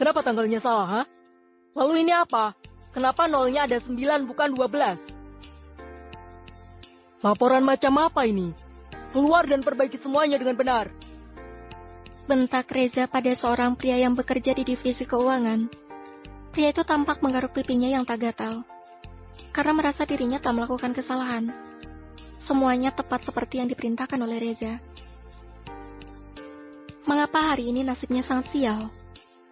Kenapa tanggalnya salah, ha? Lalu ini apa? Kenapa nolnya ada 9 bukan 12? Laporan macam apa ini? Keluar dan perbaiki semuanya dengan benar. Bentak Reza pada seorang pria yang bekerja di divisi keuangan. Pria itu tampak menggaruk pipinya yang tak gatal, karena merasa dirinya tak melakukan kesalahan. Semuanya tepat seperti yang diperintahkan oleh Reza. Mengapa hari ini nasibnya sangat sial?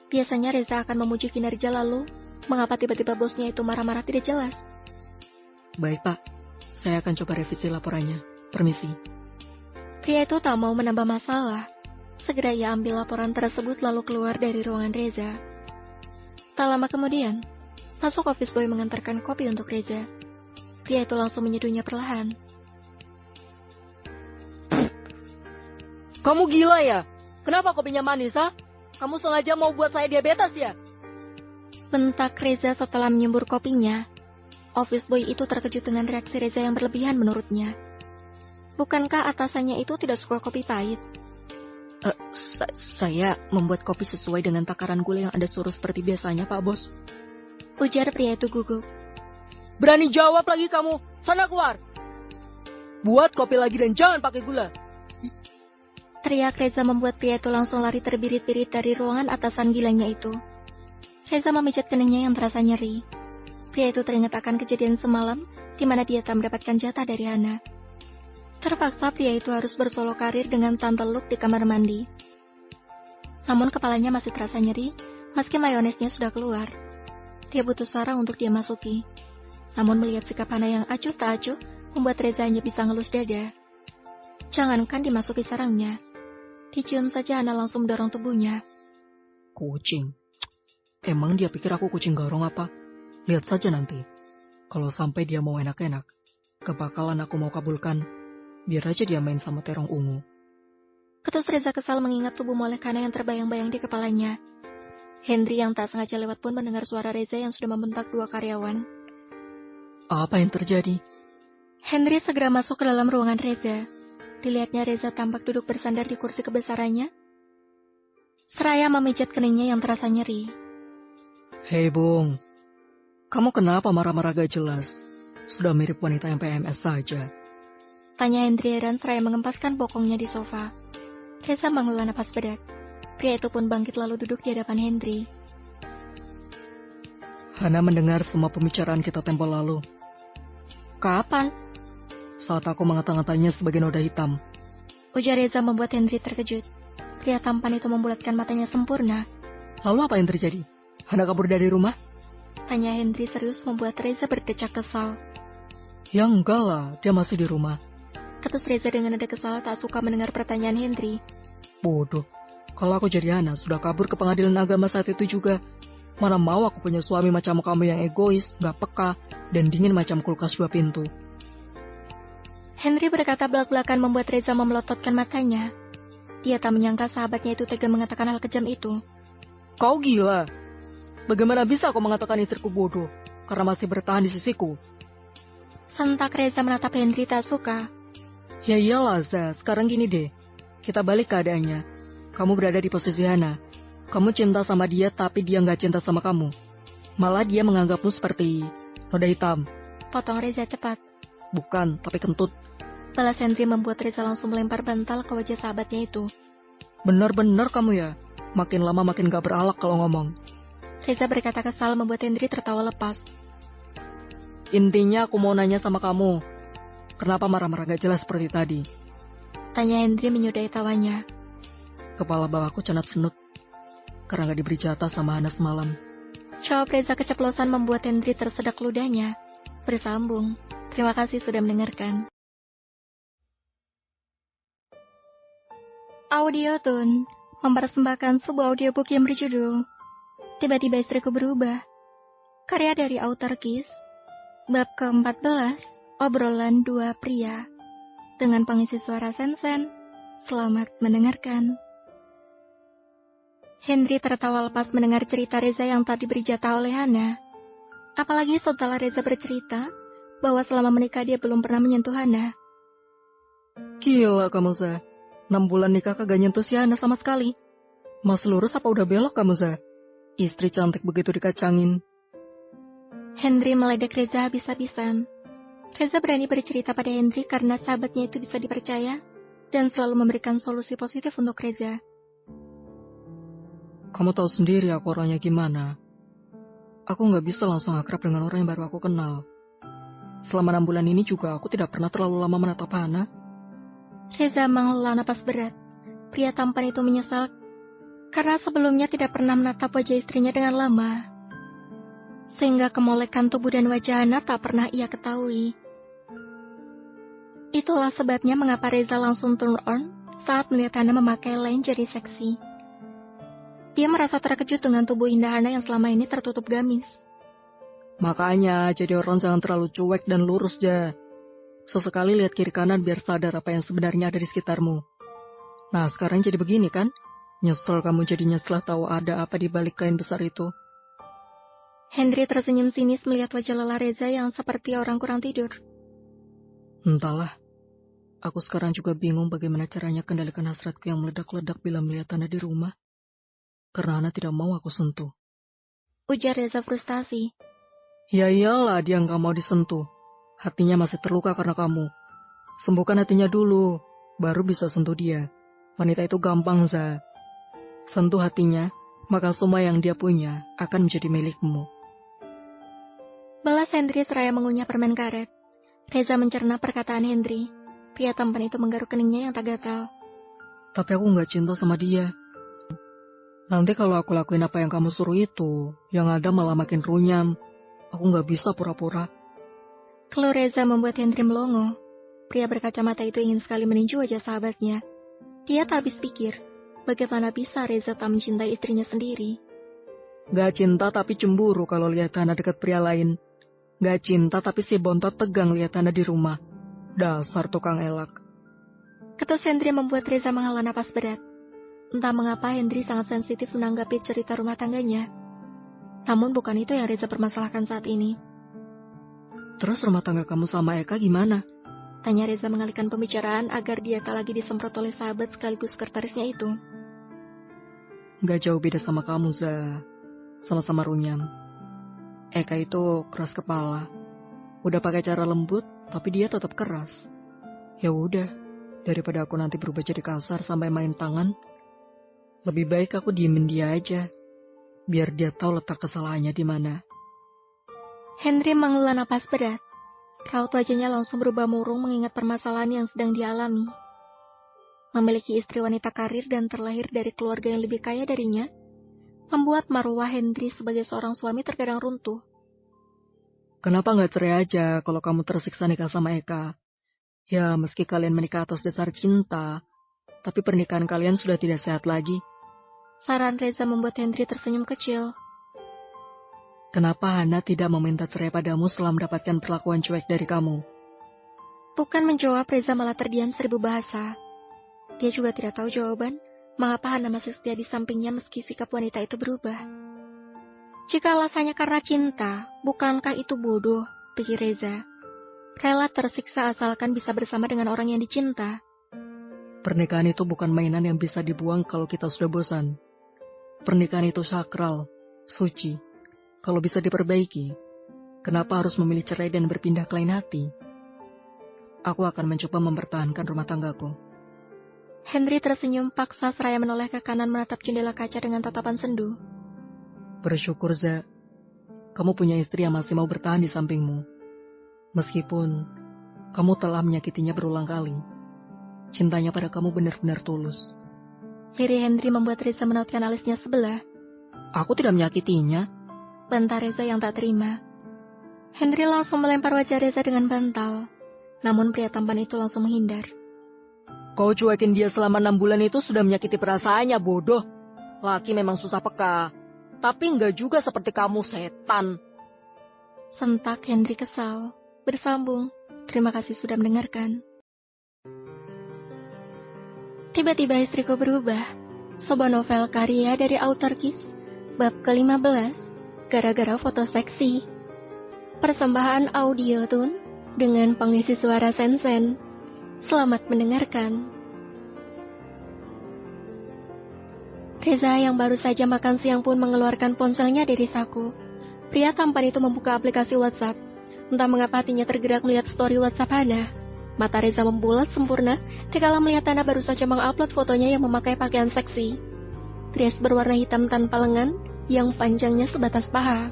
Biasanya Reza akan memuji kinerja, lalu mengapa tiba-tiba bosnya itu marah-marah tidak jelas? Baik, Pak. Saya akan coba revisi laporannya. Permisi. Pria itu tak mau menambah masalah. Segera ia ambil laporan tersebut lalu keluar dari ruangan Reza. Tak lama kemudian, masuk office boy mengantarkan kopi untuk Reza. Pria itu langsung menyeduhnya perlahan. Kamu gila ya? Kenapa kopinya manis, ha? Kamu sengaja mau buat saya diabetes ya? Bentak Reza setelah menyembur kopinya. Office boy itu terkejut dengan reaksi Reza yang berlebihan menurutnya. Bukankah atasannya itu tidak suka kopi pahit? Saya membuat kopi sesuai dengan takaran gula yang Anda suruh seperti biasanya, Pak Bos. Ujar pria itu gugup. Berani jawab lagi kamu? Sana keluar! Buat kopi lagi dan jangan pakai gula. Teriak Reza membuat pria itu langsung lari terbirit-birit dari ruangan atasan gilanya itu. Reza memijat keningnya yang terasa nyeri. Pria itu teringat akan kejadian semalam, di mana dia tak mendapatkan jatah dari Hana. Terpaksa pria itu harus bersolo karir dengan Tante Luke di kamar mandi. Namun kepalanya masih terasa nyeri, meski mayonesnya sudah keluar. Dia butuh sarang untuk dia masuki. Namun melihat sikap Hana yang acuh tak acuh, membuat Reza hanya bisa ngelus dada. Jangankan dimasuki sarangnya, dicium saja Hana langsung mendorong tubuhnya. Kucing. Emang dia pikir aku kucing garong apa? Lihat saja nanti. Kalau sampai dia mau enak-enak, kebakalan aku mau kabulkan. Biar aja dia main sama terong ungu. Ketus Reza kesal mengingat tubuh molek Hana yang terbayang-bayang di kepalanya. Henry yang tak sengaja lewat pun mendengar suara Reza yang sudah membentak dua karyawan. Apa yang terjadi? Henry segera masuk ke dalam ruangan Reza. Dilihatnya Reza tampak duduk bersandar di kursi kebesarannya, seraya memijat keningnya yang terasa nyeri. Hei Bung, kamu kenapa marah-marah gak jelas? Sudah mirip wanita yang PMS saja. Tanya Henry heran seraya mengempaskan bokongnya di sofa. Reza menghela napas berat. Pria itu pun bangkit lalu duduk di hadapan Henry. Hana mendengar semua pembicaraan kita tempo lalu. Kapan? Saat aku mengata-ngatanya sebagai noda hitam. Ujar Reza membuat Henry terkejut. Pria tampan itu membulatkan matanya sempurna. Lalu apa yang terjadi? Hana kabur dari rumah? Tanya Henry serius membuat Reza berdecak kesal. Ya enggak lah, dia masih di rumah. Ketus Reza dengan nada kesal tak suka mendengar pertanyaan Henry. Bodoh, kalau aku jadi Hana sudah kabur ke pengadilan agama saat itu juga. Mana mau aku punya suami macam kamu yang egois, gak peka, dan dingin macam kulkas 2 pintu. Henry berkata belak-belakan membuat Reza memelototkan matanya. Dia tak menyangka sahabatnya itu tega mengatakan hal kejam itu. Kau gila. Bagaimana bisa kau mengatakan istriku bodoh, karena masih bertahan di sisiku? Sentak Reza menatap Henry tak suka. Ya iyalah, Za. Sekarang gini deh. Kita balik keadaannya. Kamu berada di posisi Hana. Kamu cinta sama dia, tapi dia nggak cinta sama kamu. Malah dia menganggapmu seperti noda hitam. Potong Reza cepat. Bukan, tapi kentut. Balas Henry membuat Reza langsung melempar bantal ke wajah sahabatnya itu. Benar-benar kamu ya. Makin lama makin gak beralak kalau ngomong. Reza berkata kesal membuat Henry tertawa lepas. Intinya aku mau nanya sama kamu. Kenapa marah-marah gak jelas seperti tadi? Tanya Henry menyudahi tawanya. Kepala bawahku cenat senut. Karena gak diberi jatah sama Hana semalam. Jawab Reza keceplosan membuat Henry tersedak ludahnya. Bersambung. Terima kasih sudah mendengarkan. Audiotune mempersembahkan sebuah audiobook yang berjudul Tiba-tiba Istriku Berubah. Karya dari author Kiss. Bab ke-14, obrolan dua pria. Dengan pengisi suara Sensen. Selamat mendengarkan. Henry tertawa lepas mendengar cerita Reza yang tak diberi jatah oleh Hana. Apalagi setelah Reza bercerita bahwa selama menikah dia belum pernah menyentuh Hana. Gila kamu, Za. 6 bulan nikah kagak nyentuh si Hana sama sekali. Mas lurus apa udah belok kamu, Za? Istri cantik begitu dikacangin. Henry meledek Reza habis-habisan. Reza berani bercerita pada Henry karena sahabatnya itu bisa dipercaya dan selalu memberikan solusi positif untuk Reza. Kamu tahu sendiri aku orangnya gimana. Aku nggak bisa langsung akrab dengan orang yang baru aku kenal. Selama 6 bulan ini juga aku tidak pernah terlalu lama menatap Hana. Reza menghela napas berat. Pria tampan itu menyesal karena sebelumnya tidak pernah menatap wajah istrinya dengan lama. Sehingga kemolekan tubuh dan wajah Hana tak pernah ia ketahui. Itulah sebabnya mengapa Reza langsung turn on saat melihat Hana memakai lingerie seksi. Dia merasa terkejut dengan tubuh indah Hana yang selama ini tertutup gamis. Makanya jadi orang jangan terlalu cuek dan lurus aja. Sesekali lihat kiri kanan biar sadar apa yang sebenarnya ada di sekitarmu. Nah sekarang jadi begini kan? Nyesel kamu jadinya setelah tahu ada apa di balik kain besar itu. Henry tersenyum sinis melihat wajah lelah Reza yang seperti orang kurang tidur. Entahlah, aku sekarang juga bingung bagaimana caranya kendalikan hasratku yang meledak-ledak bila melihat Hana di rumah. Karena Hana tidak mau aku sentuh. Ujar Reza frustasi. Ya iyalah dia nggak mau disentuh. Hatinya masih terluka karena kamu. Sembuhkan hatinya dulu, baru bisa sentuh dia. Wanita itu gampang, Za. Sentuh hatinya, maka semua yang dia punya akan menjadi milikmu. Balas Henry seraya mengunyah permen karet. Reza mencerna perkataan Henry. Pria tampan itu menggaruk keningnya yang tak gatal. Tapi aku nggak cinta sama dia. Nanti kalau aku lakuin apa yang kamu suruh itu, yang ada malah makin runyam. Aku nggak bisa pura-pura. Keluh Reza membuat Henry melongo. Pria berkacamata itu ingin sekali meninju wajah sahabatnya. Dia tak habis pikir, bagaimana bisa Reza tak mencintai istrinya sendiri. Gak cinta tapi cemburu kalau lihat Hana dekat pria lain. Gak cinta tapi si bontot tegang lihat Hana di rumah. Dasar tukang elak. Ketus Henry membuat Reza menghela napas berat. Entah mengapa Henry sangat sensitif menanggapi cerita rumah tangganya. Namun bukan itu yang Reza permasalahkan saat ini. Terus rumah tangga kamu sama Eka gimana? Tanya Reza mengalihkan pembicaraan agar dia tak lagi disemprot oleh sahabat sekaligus sekretarisnya itu. Gak jauh beda sama kamu, Za. Sama-sama runyam. Eka itu keras kepala. Udah pakai cara lembut, tapi dia tetap keras. Ya udah, daripada aku nanti berubah jadi kasar sampai main tangan, lebih baik aku diemin dia aja. Biar dia tahu letak kesalahannya di mana. Henry menghela napas berat. Raut wajahnya langsung berubah murung mengingat permasalahan yang sedang dialami. Memiliki istri wanita karir dan terlahir dari keluarga yang lebih kaya darinya, membuat marwah Henry sebagai seorang suami terkadang runtuh. Kenapa nggak cerai aja kalau kamu tersiksa nikah sama Eka? Ya, meski kalian menikah atas dasar cinta, tapi pernikahan kalian sudah tidak sehat lagi. Saran Reza membuat Henry tersenyum kecil. Kenapa Hana tidak meminta cerai padamu setelah mendapatkan perlakuan cuek dari kamu? Bukan menjawab, Reza malah terdiam 1000 bahasa. Dia juga tidak tahu jawaban, mengapa Hana masih setia di sampingnya meski sikap wanita itu berubah. Jika alasannya karena cinta, bukankah itu bodoh, pikir Reza. Rela tersiksa asalkan bisa bersama dengan orang yang dicinta. Pernikahan itu bukan mainan yang bisa dibuang kalau kita sudah bosan. Pernikahan itu sakral, suci. Kalau bisa diperbaiki, kenapa harus memilih cerai dan berpindah ke lain hati? Aku akan mencoba mempertahankan rumah tanggaku. Henry tersenyum paksa seraya menoleh ke kanan menatap jendela kaca dengan tatapan sendu. Bersyukur, Za. Kamu punya istri yang masih mau bertahan di sampingmu. Meskipun kamu telah menyakitinya berulang kali. Cintanya pada kamu benar-benar tulus. Lirih Henry membuat Reza menautkan alisnya sebelah. Aku tidak menyakitinya. Bantah Reza yang tak terima. Henry langsung melempar wajah Reza dengan bantal. Namun pria tampan itu langsung menghindar. Kau cuekin dia selama 6 bulan itu sudah menyakiti perasaannya, bodoh. Laki memang susah peka. Tapi enggak juga seperti kamu, setan. Sentak Henry kesal. Bersambung. Terima kasih sudah mendengarkan. Tiba-tiba istriku berubah. Sebuah novel karya dari author Kiss, bab ke-15. Gara-gara foto seksi. Persembahan audio tune dengan pengisi suara Sensen. Selamat mendengarkan. Reza yang baru saja makan siang pun mengeluarkan ponselnya dari saku. Pria tampan itu membuka aplikasi WhatsApp. Entah mengapa hatinya tergerak melihat story WhatsApp Hana. Mata Reza membulat sempurna dikala melihat Hana baru saja mengupload fotonya yang memakai pakaian seksi. Dress berwarna hitam tanpa lengan yang panjangnya sebatas paha.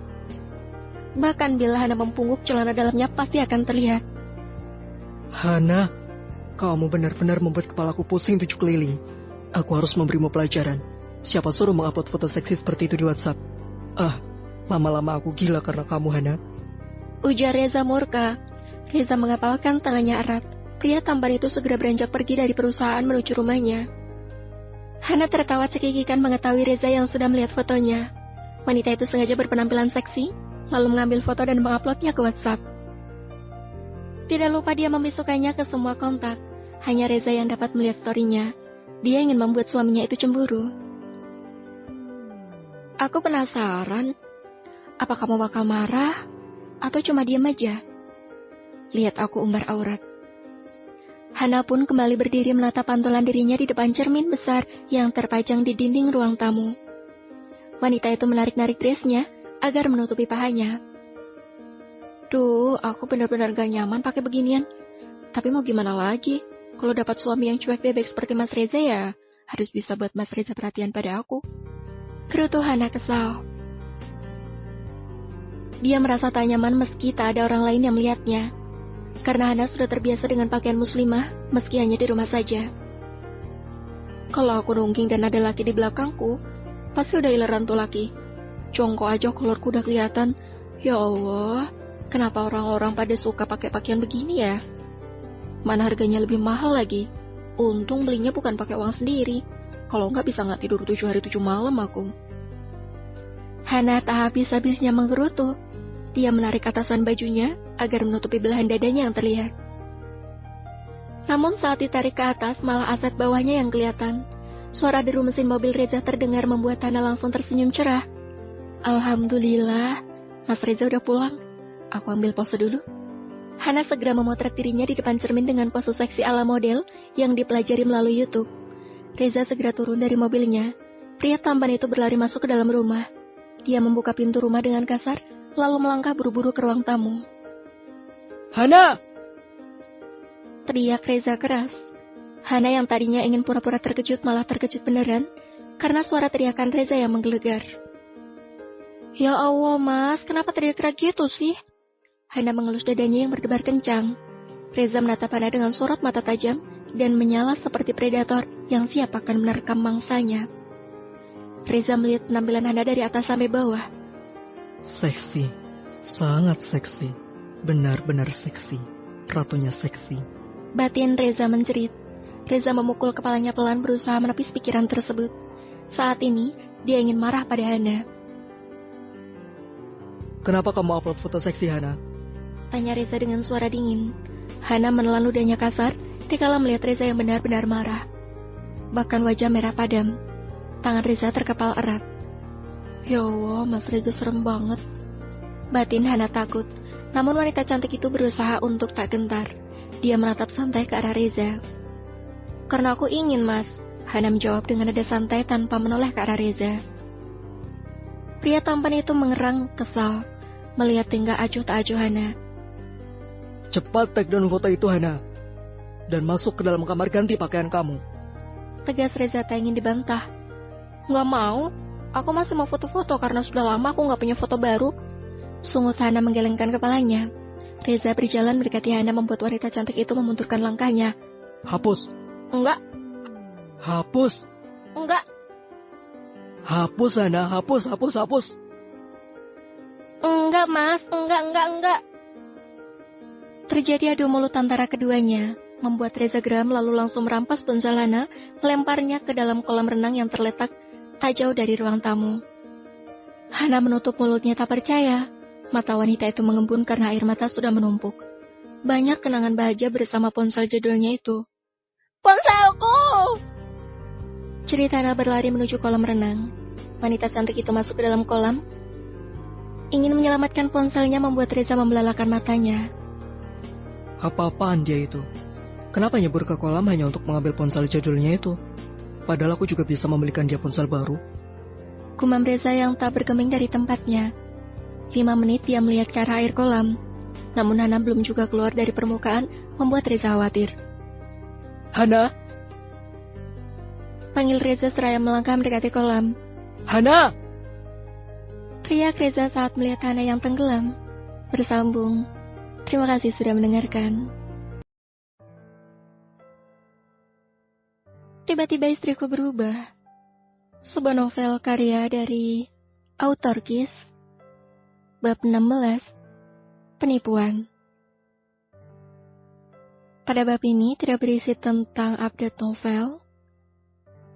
Bahkan bila Hana mempungguk, celana dalamnya pasti akan terlihat. Hana, kamu benar-benar membuat kepalaku pusing 7 keliling. Aku harus memberimu pelajaran. Siapa suruh mengupload foto seksi seperti itu di WhatsApp? Lama-lama aku gila karena kamu, Hana. Ujar Reza murka. Reza mengapalkan tangannya erat. Pria tampan itu segera beranjak pergi dari perusahaan menuju rumahnya. Hana tertawa cekikikan mengetahui Reza yang sudah melihat fotonya. Wanita itu sengaja berpenampilan seksi, lalu mengambil foto dan menguploadnya ke WhatsApp. Tidak lupa dia memasukkannya ke semua kontak. Hanya Reza yang dapat melihat story-nya. Dia ingin membuat suaminya itu cemburu. Aku penasaran, apa kamu bakal marah atau cuma diam aja? Lihat aku umbar aurat. Hana pun kembali berdiri menatap pantulan dirinya di depan cermin besar yang terpajang di dinding ruang tamu. Wanita itu menarik-narik dressnya agar menutupi pahanya. Duh, aku benar-benar gak nyaman pakai beginian. Tapi mau gimana lagi? Kalau dapat suami yang cuek bebek seperti Mas Reza ya, harus bisa buat Mas Reza perhatian pada aku. Kerutu Hana kesal. Dia merasa tak nyaman meski tak ada orang lain yang melihatnya. Karena Hana sudah terbiasa dengan pakaian muslimah, meski hanya di rumah saja. Kalau aku nungging dan ada laki di belakangku, pasti udah ileran tuh laki. Jongkok aja kolorku udah kelihatan. Ya Allah, kenapa orang-orang pada suka pakai pakaian begini ya? Mana harganya lebih mahal lagi. Untung belinya bukan pakai uang sendiri. Kalau nggak bisa nggak tidur 7 hari 7 malam aku. Hana tak habis-habisnya menggerutu. Dia menarik atasan bajunya agar menutupi belahan dadanya yang terlihat. Namun saat ditarik ke atas, malah aset bawahnya yang kelihatan. Suara deru mesin mobil Reza terdengar membuat Hana langsung tersenyum cerah. Alhamdulillah, Mas Reza udah pulang. Aku ambil pose dulu. Hana segera memotret dirinya di depan cermin dengan pose seksi ala model yang dipelajari melalui YouTube. Reza segera turun dari mobilnya. Pria tampan itu berlari masuk ke dalam rumah. Dia membuka pintu rumah dengan kasar, lalu melangkah buru-buru ke ruang tamu. Hana! Teriak Reza keras. Hana yang tadinya ingin pura-pura terkejut malah terkejut beneran, karena suara teriakan Reza yang menggelegar. Ya Allah mas, kenapa teriak-teriak gitu sih? Hana mengelus dadanya yang berdebar kencang. Reza menatap Hana dengan sorot mata tajam dan menyala seperti predator yang siap akan menerkam mangsanya. Reza melihat penampilan Hana dari atas sampai bawah. Seksi, sangat seksi, benar-benar seksi, ratunya seksi. Batin Reza menjerit. Reza memukul kepalanya pelan berusaha menepis pikiran tersebut. Saat ini, dia ingin marah pada Hana. Kenapa kamu upload foto seksi, Hana? Tanya Reza dengan suara dingin. Hana menelan ludahnya kasar dikala melihat Reza yang benar-benar marah. Bahkan wajah merah padam. Tangan Reza terkepal erat. Ya Allah, Mas Reza serem banget. Batin Hana takut. Namun wanita cantik itu berusaha untuk tak gentar. Dia menatap santai ke arah Reza. Karena aku ingin, Mas. Hana menjawab dengan nada santai tanpa menoleh ke arah Reza. Pria tampan itu mengerang kesal melihat tingkah acuh tak acuh Hana. Cepat take down foto itu, Hana. Dan masuk ke dalam kamar ganti pakaian kamu. Tegas Reza tak ingin dibantah. Nggak mau. Aku masih mau foto-foto karena sudah lama aku nggak punya foto baru. Sungut Hana menggelengkan kepalanya. Reza berjalan mendekati Hana membuat wanita cantik itu memunturkan langkahnya. Hapus. Enggak. Hapus. Enggak. Hapus, Hana. Hapus. Enggak, Mas. Enggak. Terjadi adu mulut antara keduanya, membuat Reza geram lalu langsung merampas ponsel Hana, melemparnya ke dalam kolam renang yang terletak tak jauh dari ruang tamu. Hana menutup mulutnya tak percaya. Mata wanita itu mengembun karena air mata sudah menumpuk. Banyak kenangan bahagia bersama ponsel jadulnya itu. Ponselku! Cerita Hana berlari menuju kolam renang. Wanita cantik itu masuk ke dalam kolam. Ingin menyelamatkan ponselnya membuat Reza membelalakan matanya. Apa-apaan dia itu? Kenapa nyebur ke kolam hanya untuk mengambil ponsel jadulnya itu? Padahal aku juga bisa membelikan dia ponsel baru. Gumam Reza yang tak bergeming dari tempatnya. 5 menit dia melihat ke arah air kolam. Namun Hana belum juga keluar dari permukaan, membuat Reza khawatir. Hana! Panggil Reza seraya melangkah mendekati kolam. Hana! Teriak Reza saat melihat Hana yang tenggelam. Bersambung. Terima kasih sudah mendengarkan. Tiba-tiba istriku berubah. Sebuah novel karya dari autor Kis. Bab 16. Penipuan. Pada bab ini tidak berisi tentang update novel,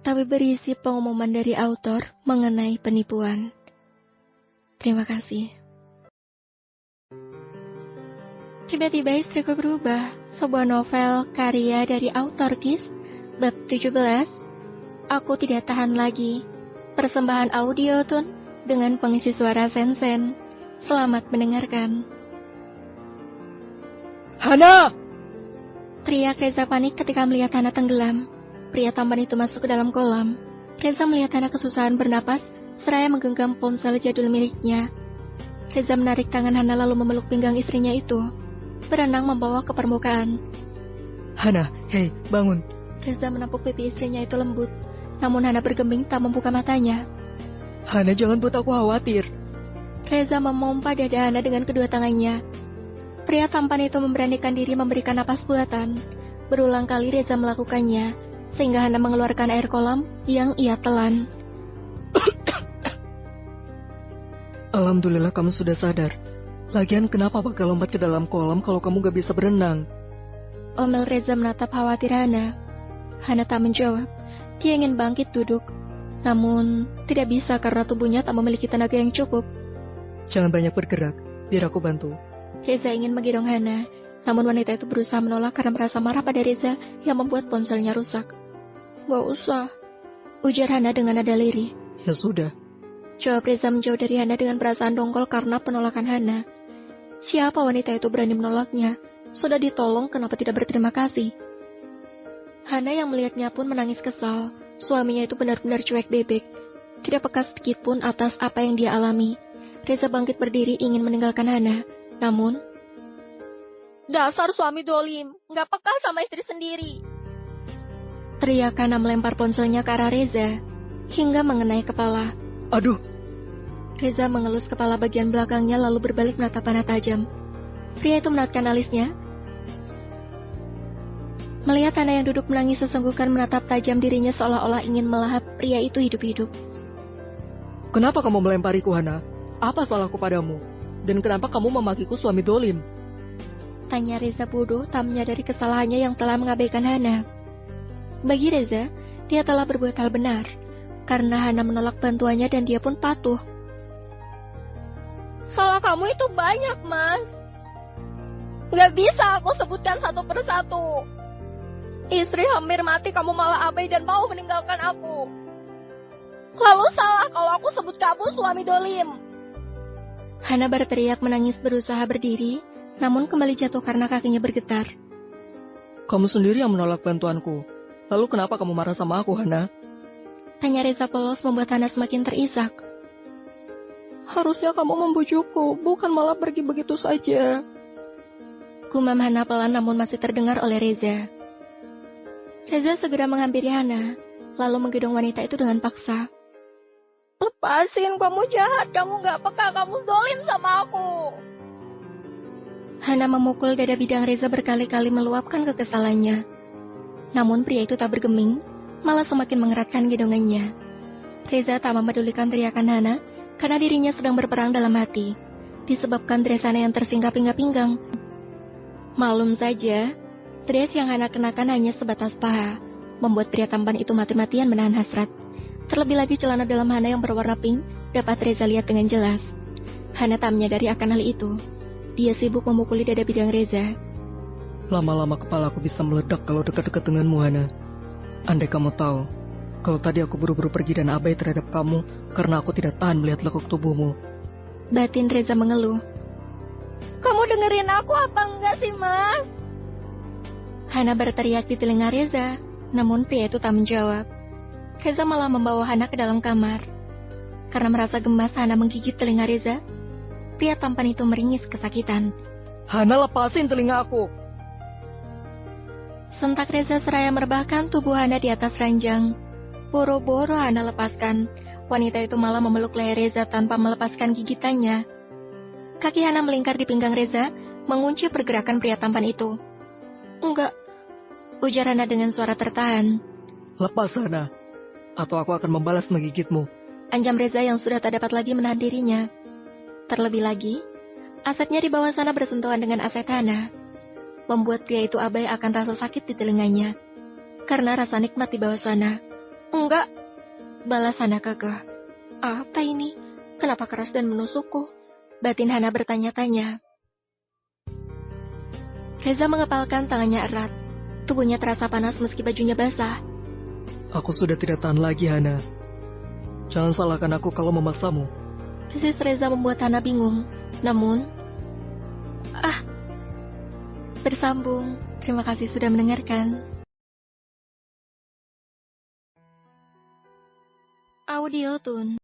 tapi berisi pengumuman dari autor mengenai penipuan. Terima kasih. Tiba-tiba istriku berubah. Sebuah novel karya dari autor Kis. Bab 17. Aku tidak tahan lagi. Persembahan audio tun dengan pengisi suara Sensen. Selamat mendengarkan. Hana! Teriak Reza panik ketika melihat Hana tenggelam. Pria tampan itu masuk ke dalam kolam. Reza melihat Hana kesusahan bernapas, seraya menggenggam ponsel jadul miliknya. Reza menarik tangan Hana lalu memeluk pinggang istrinya itu. Berenang membawa ke permukaan. Hana, hei, bangun. Reza menepuk pipi istrinya itu lembut. Namun Hana bergeming tak membuka matanya. Hana, jangan buat aku khawatir. Reza memompa dada Hana dengan kedua tangannya. Pria tampan itu memberanikan diri memberikan napas buatan. Berulang kali Reza melakukannya, sehingga Hana mengeluarkan air kolam yang ia telan. Alhamdulillah kamu sudah sadar. Lagian kenapa bakal lompat ke dalam kolam kalau kamu gak bisa berenang? Omel Reza menatap khawatir Hana. Hana tak menjawab. Dia ingin bangkit duduk. Namun, tidak bisa karena tubuhnya tak memiliki tenaga yang cukup. Jangan banyak bergerak, biar aku bantu. Reza ingin menggendong Hana. Namun wanita itu berusaha menolak karena merasa marah pada Reza yang membuat ponselnya rusak. Gak usah, ujar Hana dengan nada lirih. Ya sudah. Jawab Reza menjauh dari Hana dengan perasaan dongkol karena penolakan Hana. Siapa wanita itu berani menolaknya? Sudah ditolong, kenapa tidak berterima kasih? Hana yang melihatnya pun menangis kesal. Suaminya itu benar-benar cuek bebek. Tidak peka sedikit pun atas apa yang dia alami. Reza bangkit berdiri ingin meninggalkan Hana. Namun, dasar suami dolim, gak peka sama istri sendiri. Teriak Hana melempar ponselnya ke arah Reza, hingga mengenai kepala. Aduh! Reza mengelus kepala bagian belakangnya lalu berbalik menatap Hana tajam. Pria itu menatapkan alisnya. Melihat Hana yang duduk menangis sesenggukan menatap tajam dirinya seolah-olah ingin melahap pria itu hidup-hidup. Kenapa kamu melempariku, Hana? Apa salahku padamu? Dan kenapa kamu memakiku suami dolim? Tanya Reza bodoh tak menyadari kesalahannya yang telah mengabaikan Hana. Bagi Reza, dia telah berbuat hal benar. Karena Hana menolak bantuannya dan dia pun patuh. Salah kamu itu banyak, Mas. Gak bisa aku sebutkan satu persatu. Istri hampir mati kamu malah abai dan mau meninggalkan aku. Lalu salah kalau aku sebut kamu suami dolim. Hana berteriak menangis berusaha berdiri, namun kembali jatuh karena kakinya bergetar. Kamu sendiri yang menolak bantuanku. Lalu kenapa kamu marah sama aku, Hana? Tanya Reza polos membuat Hana semakin terisak. Harusnya kamu membujukku, bukan malah pergi begitu saja. Gumam Hana pelan namun masih terdengar oleh Reza. Reza segera menghampiri Hana, lalu menggendong wanita itu dengan paksa. Lepasin, kamu jahat, kamu gak peka, kamu zolim sama aku. Hana memukul dada bidang Reza berkali-kali meluapkan kekesalannya. Namun pria itu tak bergeming, malah semakin mengeratkan gendongannya. Reza tak memedulikan teriakan Hana, karena dirinya sedang berperang dalam hati, disebabkan dress Hana yang tersingkap hingga pinggang. Malum saja, dress yang Hana kenakan hanya sebatas paha, membuat pria tampan itu mati-matian menahan hasrat. Terlebih lagi celana dalam Hana yang berwarna pink dapat Reza lihat dengan jelas. Hana tak menyadari akan hal itu. Dia sibuk memukuli dada bidang Reza. Lama-lama kepalaku bisa meledak kalau dekat-dekat denganmu, Hana. Andai kamu tahu, kalau tadi aku buru-buru pergi dan abai terhadap kamu karena aku tidak tahan melihat lekuk tubuhmu. Batin Reza mengeluh. Kamu dengerin aku apa enggak sih, Mas? Hana berteriak di telinga Reza, namun pria itu tak menjawab. Reza malah membawa Hana ke dalam kamar. Karena merasa gemas Hana menggigit telinga Reza, pria tampan itu meringis kesakitan. Hana, lepasin telinga aku. Sentak Reza seraya merebahkan tubuh Hana di atas ranjang. Boro-boro Hana lepaskan, wanita itu malah memeluk leher Reza tanpa melepaskan gigitannya. Kaki Hana melingkar di pinggang Reza, mengunci pergerakan pria tampan itu. Enggak, ujar Hana dengan suara tertahan. Lepas, Hana, atau aku akan membalas menggigitmu. Anjam Reza yang sudah tak dapat lagi menahan dirinya. Terlebih lagi, asetnya di bawah sana bersentuhan dengan aset Hana, membuat pria itu abai akan rasa sakit di telinganya, karena rasa nikmat di bawah sana. Enggak, balas Hana kekeh. Apa ini? Kenapa keras dan menusukku? Batin Hana bertanya-tanya. Reza mengepalkan tangannya erat. Tubuhnya terasa panas meski bajunya basah. Aku sudah tidak tahan lagi, Hana. Jangan salahkan aku kalau memaksamu. Desis Reza membuat Hana bingung. Namun, bersambung. Terima kasih sudah mendengarkan. Audio Tune.